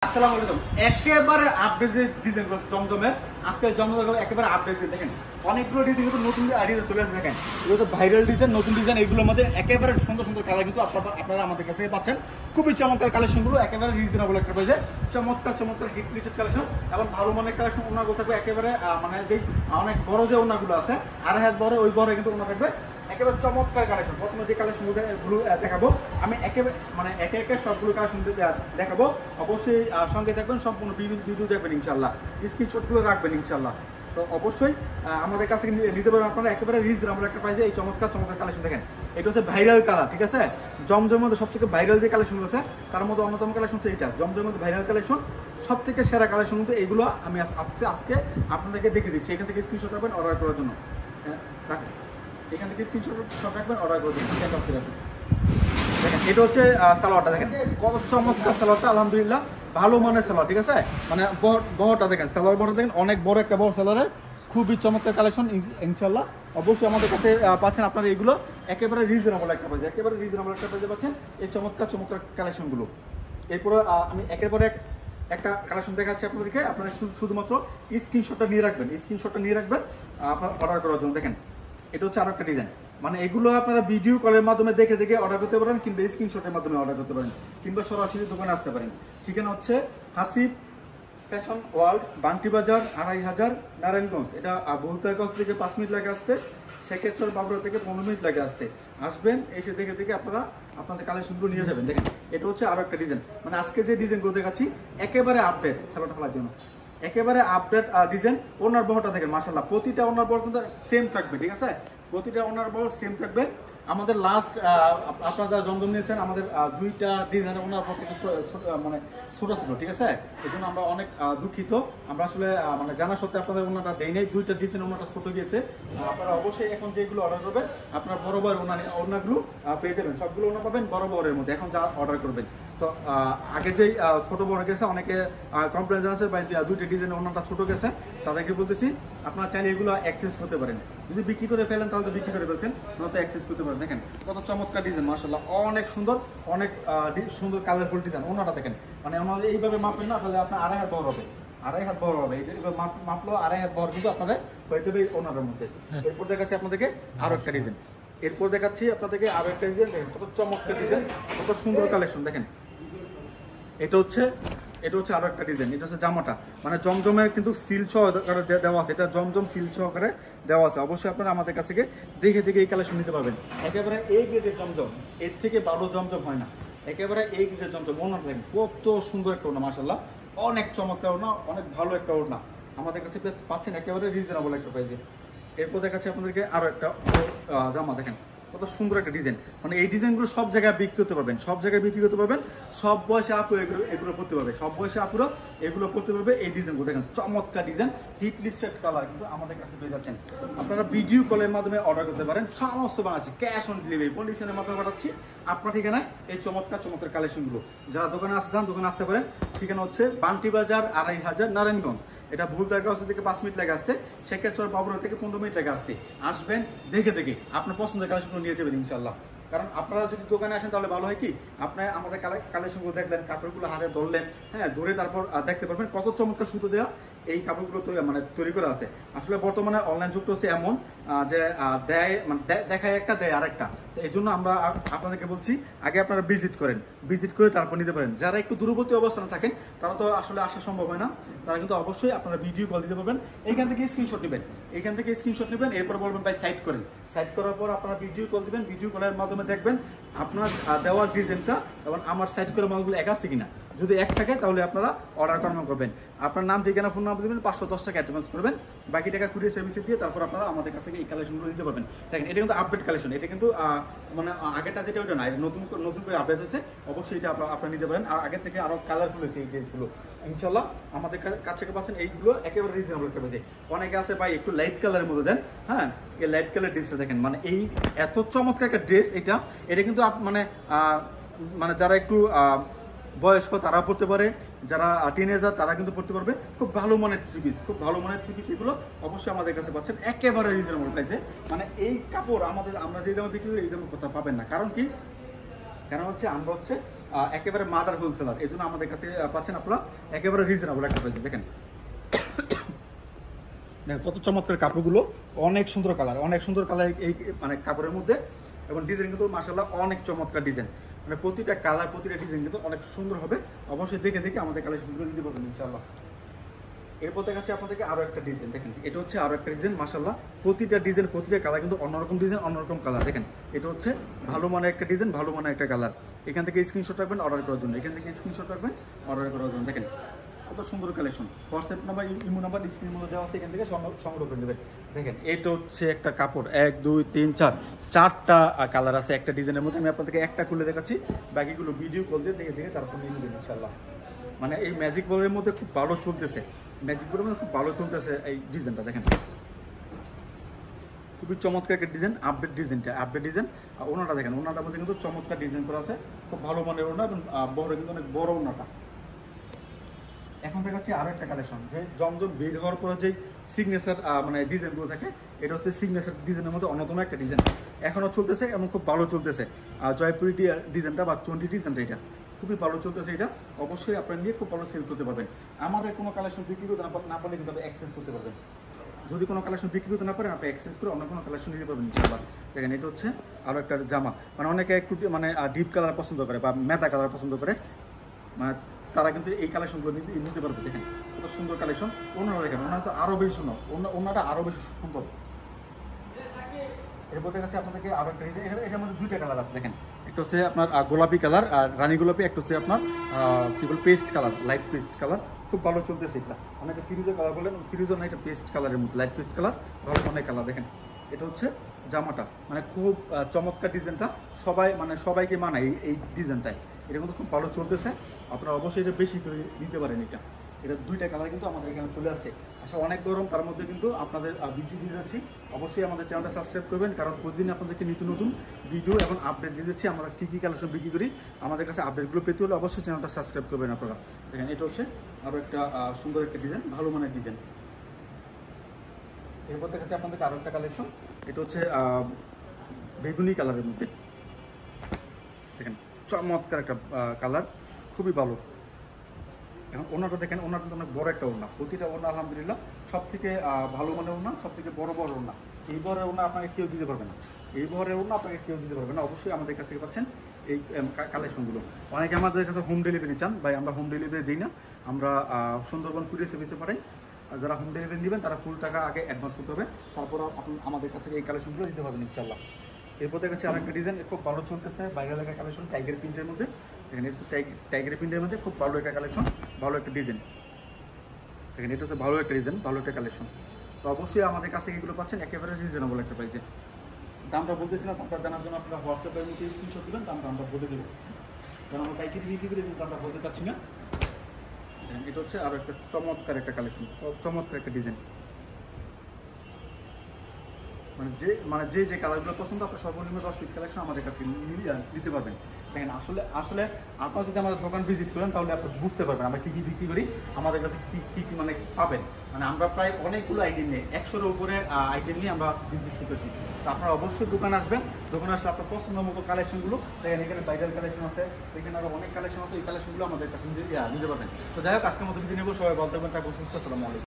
আসসালামু আলাইকুম। একেবারে আপডেট যে ডিজাইন করছে জমজমের, আজকে জমজম একেবারে আপডেট দিয়ে দেখেন অনেকগুলো ডিজাইন কিন্তু নতুন ডিজাইন চলে আসছে। দেখেন এগুলো হচ্ছে ভাইরাল ডিজাইন, নতুন ডিজাইন। এগুলোর মধ্যে একেবারে সুন্দর সুন্দর কালার কিন্তু আপনারা আমাদের কাছে পাচ্ছেন। খুবই চমৎকার কালেকশনগুলো, একেবারে রিজনেবল একটা প্রাইসে চমৎকার চমৎকার হিট লিস্টেড কালেকশন এবং ভালো মানের কালেকশন। ওনাগুলো থাকবে একেবারে মানে যে অনেক বড় যে ওনাগুলো আছে আর হাত বড়, ওই বড় কিন্তু ওনা থাকবে একেবারে চমৎকার কালেকশন। প্রথমে যে কালেকশনগুলো দেখাবো আমি একেবারে মানে একে একে সবগুলো কালেকশন দেখাবো। অবশ্যই সঙ্গে থাকবেন, সম্পূর্ণ ভিডিও দেখবেন ইনশাল্লাহ, স্ক্রিনশটগুলো রাখবেন ইনশাল্লাহ। তো অবশ্যই আমাদের কাছে নিতে পারবেন আপনারা একেবারে রিজনেবল একটা প্রাইসে এই চমৎকার চমৎকার কালেকশন। দেখেন এটা হচ্ছে ভাইরাল কালার, ঠিক আছে? জমজমের মধ্যে সবথেকে ভাইরাল যে কালেকশনগুলো আছে তার মধ্যে অন্যতম কালেকশন হচ্ছে এটা। জমজমের মধ্যে ভাইরাল কালেকশন, সব থেকে সেরা কালেকশন কিন্তু এগুলো আমি আজকে আপনাদেরকে দেখে দিচ্ছি। এখান থেকে স্ক্রিনশট রাখবেন অর্ডার করার জন্য। রাখেন এখান থেকে স্ক্রিনশট রাখবেন অর্ডার করে দিন। দেখেন এটা হচ্ছে সালোয়ারটা, দেখেন কত চমৎকার সালোয়ারটা, আলহামদুলিল্লাহ ভালো মানের সালোয়ার, ঠিক আছে? মানে বহরটা দেখেন, সালোয়ার বহরটা দেখেন অনেক বড় একটা বড় সালোয়ারের, খুবই চমৎকার কালেকশন ইনশাল্লাহ। অবশ্যই আমাদের কাছে পাচ্ছেন আপনারা এগুলো একেবারে রিজনেবল একটা প্রাইসে, একেবারে রিজনেবল একটা প্রাইসে পাচ্ছেন এই চমৎকার চমৎকার কালেকশনগুলো। এরপরে আমি একেবারে একটা কালেকশন দেখাচ্ছি আপনাদেরকে। আপনারা শুধুমাত্র স্ক্রিনশটটা নিয়ে রাখবেন, স্ক্রিনশটটা নিয়ে রাখবেন আপনার অর্ডার করার জন্য। দেখেন এটা হচ্ছে আরো একটা ডিজাইন, মানে এগুলো আপনারা ভিডিও কলের মাধ্যমে দেখে দেখে অর্ডার করতে পারেন, কিংবা স্ক্রিনশটের মাধ্যমে অর্ডার করতে পারেন, কিংবা সরাসরি দোকানে আসতে পারেন। ঠিকানা হচ্ছে হাসিব ফ্যাশন ওয়ার্ল্ড, বান্টি বাজার, 2500 নারায়ণগঞ্জ। এটা বহুতাগঞ্জ থেকে 5 মিনিট লাগে আসতে, শেখেরচর বাবুরা থেকে 15 মিনিট লাগে আসতে। আসবেন, এসে দেখে দেখে আপনারা আপনাদের কালেকশনগুলো নিয়ে যাবেন। দেখেন এটা হচ্ছে আরো একটা ডিজাইন, মানে আজকে যে ডিজাইনগুলো দেখাচ্ছি একেবারে আপডেট সালোয়ারটা ফেলার জন্য, একেবারে আপডেট ডিজাইন। ওনার বহরটা দেখেন মাশাআল্লাহ, প্রতিটা ওনার বহর কিন্তু সেম থাকবে, ঠিক আছে? প্রতিটা ওনার বহর সেম থাকবে। আমাদের লাস্ট আপনারা যারা জমজম নিয়েছেন, আমাদের দুইটা ডিজাইনের ওনার বহর মানে ছোট ছিল, ঠিক আছে? এই জন্য আমরা অনেক দুঃখিত। আমরা আসলে মানে জানা সত্ত্বে আপনাদের ওনাটা দেই নাই, দুইটা ডিজাইন ওনাটা ছোট গিয়েছে। আপনারা অবশ্যই এখন যেগুলো অর্ডার করবেন আপনারা বড় বড় ওনাগুলো পেয়ে যাবেন, সবগুলো ওনা পাবেন বড় বড়ের মধ্যে এখন যা অর্ডার করবেন। তো আগে যেই ছোট বড় গেছে অনেকে কমপ্লেন জানাচ্ছে বা দুইটা ডিজাইন ওনাটা ছোট গেছে, তাদেরকে বলতেছি আপনারা চাইলে এগুলো এক্সচেঞ্জ করতে পারেন। যদি বিক্রি করে ফেলেন তাহলে তো বিক্রি করে ফেলছেন, নয়তো এক্সচেঞ্জ করতে পারেন। দেখেন কত চমৎকার ডিজাইন, মাশাআল্লাহ অনেক সুন্দর, অনেক সুন্দর কালারফুল ডিজাইন। ওনাটা দেখেন, মানে ওনারা এইভাবে মাপেন না, তাহলে আপনার 2.5 হাত বড় হবে, 2.5 হাত বড় হবে। এইভাবে মাপলো 2.5 হাত বড় কিন্তু আপনাদের হয়ে যাবে ওনার মধ্যে। এরপর দেখাচ্ছি আপনাদেরকে আরো একটা ডিজাইন, এরপর দেখাচ্ছি আপনাদেরকে আরো একটা ডিজাইন। দেখেন কত চমৎকার ডিজাইন, কত সুন্দর কালেকশন। দেখেন এটা হচ্ছে আরো একটা ডিজাইন। এটা হচ্ছে জামাটা, মানে জমজমের কিন্তু সিল সহকারে দেওয়া আছে, এটা জমজম সিল সহকারে দেওয়া আছে। অবশ্যই আপনারা আমাদের কাছে দেখে দেখে এই কালেকশন নিতে পারবেন। একেবারে এই গ্রেডের জমজম, এর থেকে ভালো জমজম হয় না। একেবারে এই গ্রেডের জমজম। ওনা দেখেন কত সুন্দর একটা ওনা, মাশাআল্লাহ অনেক চমৎকার ওনা, অনেক ভালো একটা ওনা আমাদের কাছে পাচ্ছেন একেবারে রিজনেবল একটা প্রাইসে। এরপর দেখাচ্ছি আপনাদেরকে আরো একটা জামা। দেখেন কত সুন্দর একটা ডিজাইন, মানে এই ডিজাইনগুলো সব জায়গায় বিক্রি করতে পারবেন, সব জায়গায় বিক্রি করতে পারবেন। সব বয়সে আপু এগুলো পড়তে পারবে, সব বয়সে আপুরা এগুলো পড়তে পারবে। এই ডিজাইনগুলো দেখেন চমৎকার ডিজাইন, হিট লিস্টেড কালার কিন্তু আমাদের কাছে পেয়ে যাচ্ছেন। আপনারা ভিডিও কলের মাধ্যমে অর্ডার করতে পারেন, সমস্ত বাংলাদেশে ক্যাশ অন ডেলিভারি কন্ডিশনের মাধ্যমে পাঠাচ্ছি আপনার ঠিকানায় এই চমৎকার চমৎকার কালেকশনগুলো। যারা দোকানে আসতে চান দোকানে আসতে পারেন। ঠিকানা হচ্ছে বান্টি বাজার, 2500 নারায়ণগঞ্জ। এটা ভুলতাগঞ্জ থেকে 5 মিনিট লাগে আসতে, শেখেরচর বাবুরা থেকে 15 মিনিট লাগে আসতে। আসবেন, দেখে দেখে আপনার পছন্দের কালেকশনগুলো নিয়ে যাবেন ইনশাল্লাহ। কারণ আপনারা যদি দোকানে আসেন তাহলে ভালো হয় কি, আপনি আমাদের কালেকশনগুলো দেখলেন, কাপড়গুলো হাতে ধরলেন, হ্যাঁ ধরে তারপর দেখতে পারবেন কত চমৎকার সুতো দেওয়া এই কাপড়গুলো মানে তৈরি করা আছে। আসলে বর্তমানে অনলাইন যুগটা হচ্ছে এমন যে দেয় মানে দেখায় একটা দেয় আরেকটা। তো এই জন্য আমরা আপনাদেরকে বলছি আগে আপনারা ভিজিট করেন, ভিজিট করে তারপর নিতে পারেন। যারা একটু দূরবর্তী অবস্থানে থাকেন তারা তো আসলে আসা সম্ভব হয় না, তারা কিন্তু অবশ্যই আপনারা ভিডিও কল দিতে পারবেন। এইখান থেকে স্ক্রিনশট নেবেন, এইখান থেকে স্ক্রিনশট নেবেন, এরপর বলবেন ভাই সাইড করেন। সাইড করার পর আপনারা ভিডিও কল দিবেন, ভিডিও কলের মাধ্যমে দেখবেন আপনার দেওয়ার ডিজাইনটা এবং আমার সাইড করে মালগুলো এক আছে কিনা। যদি এক থাকে তাহলে আপনারা অর্ডার কনফার্ম করবেন। আপনার নাম, ঠিকানা, ফোন নাম্বার দেবেন, 510 টাকা অ্যাডভান্স করবেন, বাকি টাকা কুরিয়ার সার্ভিসে দিয়ে তারপর আপনারা আমাদের কাছ থেকে এই কালেকশনগুলো নিতে পারবেন। দেখেন এটা কিন্তু আপডেট কালেকশন, এটা কিন্তু মানে আগেরটা যেটা ওইটা না, নতুন করে আপডেট হয়েছে। অবশ্যই এটা আপনারা নিতে পারেন। আর আগের থেকে আরো কালারফুল হয়েছে এই ড্রেসগুলো ইনশাল্লাহ। আমাদের কাছ থেকে পাচ্ছেন এইগুলো একেবারে রিজনেবল একটা প্রাইসে। অনেকে আছে ভাই একটু লাইট কালারের মধ্যে দেন, হ্যাঁ এই লাইট কালার ড্রেসটা দেখেন, মানে এই এত চমৎকার একটা ড্রেস। এটা কিন্তু মানে যারা একটু বয়স্ক তারা পড়তে পারে, যারা টিনেজার তারা কিন্তু পড়তে পারবে। খুব ভালো মানের থ্রি পিস, খুব ভালো মানের থ্রি পিস এগুলো অবশ্যই আমাদের কাছে পাচ্ছেন একেবারে রিজনেবল প্রাইসে। মানে এই কাপড় আমরা যে দামে বিক্রি করি এই দামে কোথাও পাবেন না। কারণ কি, কারণ হচ্ছে আমরা একেবারে মাদার হোলসেলার, এই জন্য আমাদের কাছে পাচ্ছেন আপনারা একেবারে রিজনেবল একটা প্রাইসে। দেখেন কত চমৎকার কাপড়গুলো, অনেক সুন্দর কালার, অনেক সুন্দর কালার এই মানে কাপড়ের মধ্যে, এবং ডিজাইন কিন্তু মাশাআল্লাহ অনেক চমৎকার ডিজাইন, মানে প্রতিটা কালার প্রতিটা ডিজাইন কিন্তু অনেক সুন্দর হবে। অবশ্যই দেখে দেখে আমাদের কালেকশনগুলো দিতে পারবেন ইনশাআল্লাহ। এরপর দেখাচ্ছি আপনাদেরকে আরো একটা ডিজাইন। দেখেন এটা হচ্ছে আরো একটা ডিজাইন, মাশাআল্লাহ প্রতিটা ডিজাইন প্রতিটা কালার কিন্তু অন্যরকম ডিজাইন, অন্যরকম কালার। দেখেন এটা হচ্ছে ভালো মানের একটা ডিজাইন, ভালো মানের একটা কালার। এখান থেকে স্ক্রিনশট রাখবেন অর্ডার করার জন্য, এখান থেকে স্ক্রিনশট রাখবেন অর্ডার করার জন্য। দেখেন কত সুন্দর collection. WhatsApp number, imo number স্ক্রিনের মধ্যে দেওয়া আছে, এখান থেকে সংগ্রহ করে নেবেন। দেখেন এটা হচ্ছে একটা কাপড়, 1 2 3 4 চারটা কালার আছে একটা ডিজাইনের মধ্যে। আমি আপনাদেরকে একটা খুলে দেখাচ্ছি, বাকিগুলো ভিডিও কল দিয়ে দেখে দেখে তারপর নিয়ে নেবেন ইনশাআল্লাহ। মানে এই ম্যাজিক বলের মধ্যে খুব ভালো চলতেছে, ম্যাজিক বলের মধ্যে খুব ভালো চলতেছে এই ডিজাইনটা। দেখেন খুবই চমৎকার একটা ডিজাইন, আপডেট ডিজাইনটা, আপডেট ডিজাইন। আর ওনাটা দেখেন, ওনাটার মধ্যে কিন্তু চমৎকার ডিজাইন করা আছে, খুব ভালো মানের ওনা, এবং বড় কিন্তু অনেক বড় ওনাটা। এখন দেখাচ্ছি আরো একটা কালেকশন, যে জমজম বের হওয়ার পরে যে সিগনেচার মানে ডিজাইনগুলো থাকে, এটা হচ্ছে সিগনেচার ডিজাইনের মধ্যে অন্যতম একটা ডিজাইন, এখনো চলতেছে এবং খুব ভালো চলতেছে। জয়পুরি ডিজাইনটা বা চন্ডি ডিজাইনটা এটা খুবই ভালো চলতেছে। এটা অবশ্যই আপনারা নিয়ে খুব ভালো সেল করতে পারবেন। আমাদের কোনো কালেকশন বিক্রি করতে না পারলে কিন্তু আপনি এক্সচেঞ্জ করতে পারবেন। যদি কোনো কালেকশন বিক্রি করতে না পারেন আপনি এক্সচেঞ্জ করে অন্য কোনো কালেকশন নিতে পারবেন ইনশাআল্লাহ। দেখেন এটা হচ্ছে আরো একটা জামা, মানে অনেকে একটু মানে ডিপ কালার পছন্দ করে বা মেটা কালার পছন্দ করে, মানে তারা কিন্তু এই কালেকশনগুলো নিতে পারবে। দেখেন কত সুন্দর কালেকশন। ওনারা দেখেন, ওনারা তো আরো বেশি সুন্দর, ওনারা আরো বেশি সুন্দর। এরপর দেখাচ্ছি আপনাদেরকে আরো একটা ডিজাইন, এটার মধ্যে দুইটা কালার আছে। দেখেন একটা হচ্ছে আপনার গোলাপি কালার আর রানী গোলাপি, একটা হচ্ছে আপনার কি বল paste colour, light paste colour, খুব ভালো চলতেছে এটা। অনেকে ফিরোজা কালার বলেন, ফিরোজা না, এটা পেস্ট কালারের মধ্যে লাইট পেস্ট কালার, ভালো অনেক কালার। দেখেন এটা হচ্ছে জামাটা, মানে খুব চমৎকার ডিজাইনটা, মানে সবাইকে মানায় এই ডিজাইনটায়। এটা কিন্তু খুব ভালো চলতেছে, আপনারা অবশ্যই এটা বেশি করে নিতে পারেন। এটা দুইটা কালার কিন্তু আমাদের এখানে চলে আসছে। আসলে অনেক গরম, তার মধ্যে কিন্তু আপনাদের ভিডিও দিয়ে যাচ্ছি। অবশ্যই আমাদের চ্যানেলটা সাবস্ক্রাইব করবেন, কারণ প্রতিদিন আপনাদেরকে নতুন নতুন ভিডিও এবং আপডেট দিয়ে যাচ্ছি। আমরা কী কী কালেকশন বিক্রি করি, আমাদের কাছে আপডেটগুলো পেতে হলে অবশ্যই চ্যানেলটা সাবস্ক্রাইব করবেন আপনারা। দেখেন এটা হচ্ছে আরও একটা সুন্দর একটা ডিজাইন, ভালো মানের ডিজাইন। এরপর দেখাচ্ছি আপনাদেরকে আরও একটা কালেকশন, এটা হচ্ছে বেগুনি কালারের মধ্যে। দেখেন চমৎকার একটা কালার, খুবই ভালো। এখন ওনাটা দেখেন, ওনার কিন্তু অনেক বড় একটা ওনা, প্রতিটা ওনা আলহামদুলিল্লাহ সব থেকে ভালো মানের ওনা, সব থেকে বড় বড় ওনা। এই বড়ের ওনা আপনাকে কেউ দিতে পারবে না, এই বড়ের ওনা আপনাকে কেউ দিতে পারবে না। অবশ্যই আমাদের কাছ থেকে পাচ্ছেন এই কালেকশনগুলো। অনেকে আমাদের কাছে হোম ডেলিভারি চান, ভাই আমরা হোম ডেলিভারি দিই না, আমরা সুন্দরবন কুরিয়ার সার্ভিসে পাঠাই। যারা হোম ডেলিভারি নেবেন তারা ফুল টাকা আগে অ্যাডভান্স করতে হবে, তারপর আপনি আমাদের কাছে এই কালেকশনগুলো দিতে পারবেন ইনশাআল্লাহ। এরপর দেখাচ্ছি আরেকটা ডিজাইন, খুব ভালো চলতেছে, বাইরের এলাকার কালেকশন, টাইগার প্রিন্টের মধ্যে। দেখেন এটা হচ্ছে টাইগার প্রিন্টের মধ্যে খুব ভালো একটা কালেকশন, ভালো একটা ডিজাইন। দেখেন এটা হচ্ছে ভালো একটা ডিজাইন, ভালো একটা কালেকশন। তো অবশ্যই আমাদের কাছে এগুলো পাচ্ছেন একেবারে রিজনেবল একটা প্রাইসে। দামটা বলতেছি না, দামটা জানার জন্য আপনারা হোয়াটসঅ্যাপের মধ্যে স্ক্রিনশট দিবেন, দামটা আমরা বলে দেবো, কারণ আমরা পাইকারি বিক্রি করে দামটা বলতে চাচ্ছি না। এটা হচ্ছে আরো একটা চমৎকার একটা কালেকশন, চমৎকার একটা ডিজাইন। মানে যে কালারগুলো পছন্দ, আপনার সর্বনিম্ন 10 পিস কালেকশন আমাদের কাছে দিতে পারবেন। দেখেন আসলে আপনারা যদি আমাদের দোকান ভিজিট করেন তাহলে আপনি বুঝতে পারবেন আমরা কী কী বিক্রি করি, আমাদের কাছে কী কী মানে পাবেন। মানে আমরা প্রায় অনেকগুলো আইটেম নিয়ে 100-এর উপরে আইটেম নিয়ে আমরা বিজনেস করতেছি। তো আপনারা অবশ্যই দোকানে আসবেন, দোকানে আসলে আপনার পছন্দ মতো কালেকশনগুলো দেখেন, এখানে বাইরের কালেকশন আছে, এখানে আরও অনেক কালেকশন আছে, এই কালেকশনগুলো আমাদের কাছে নিতে পারবেন। তো যাই হোক, আজকের মতো বিদায় নেব, সবাই ভালো থাকবেন, তারপর সুস্থ। আসসালামু আলাইকুম।